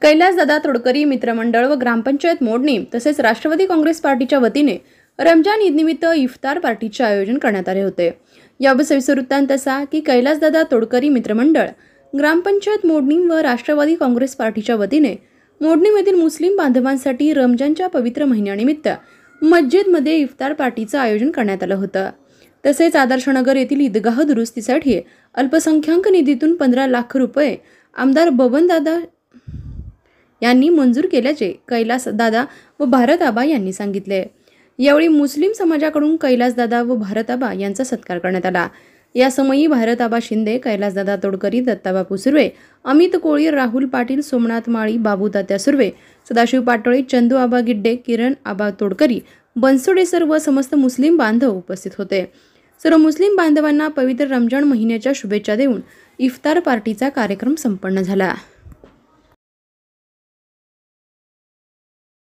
कैलासदादा तोडकरी मित्रमंडळ व ग्रामपंचायत मोडणी तसेच राष्ट्रवादी काँग्रेस पार्टीच्या वतीने रमजान ईदनिमित्त इफ्तार पार्टीचे आयोजन करण्यात आले होते। याबाबत सविस्तर वृत्तांत असा की कैलासदादा तोडकरी मित्रमंडळ, ग्रामपंचायत मोडणी व राष्ट्रवादी काँग्रेस पार्टीच्या वतीने मोडणीमधील मुस्लिम बांधवांसाठी रमजानच्या पवित्र महिन्यानिमित्त मस्जिदमध्ये इफ्तार पार्टीचे आयोजन करण्यात आले होते। तसेच आदर्शनगर येथील ईदगाह दुरुस्तीसाठी अल्पसंख्याक निधीतून 15 लाख रुपये आमदार बबनदादा यांनी मंजूर केल्याचे कैलासदादा व भारतआबा यांनी सांगितले। यावेळी मुस्लिम समाजाकडून कैलासदादा व भारतआबा यांचा सत्कार करण्यात आला। या समयी भारतआबा शिंदे, कैलासदादा तोडकरी, दत्ताबापू सुर्वे, अमित कोळी, राहुल पाटील, सोमनाथ माळी, बाबू तात्या सुर्वे, सदाशिव पाटोळे, चंदू आबा गिड्डे, किरण आबा तोडकरी, बनसोडेसर व समस्त मुस्लिम बांधव उपस्थित होते। सर्व मुस्लिम बांधवांना पवित्र रमजान महिन्याच्या शुभेच्छा देऊन इफ्तार पार्टीचा कार्यक्रम संपन्न झाला।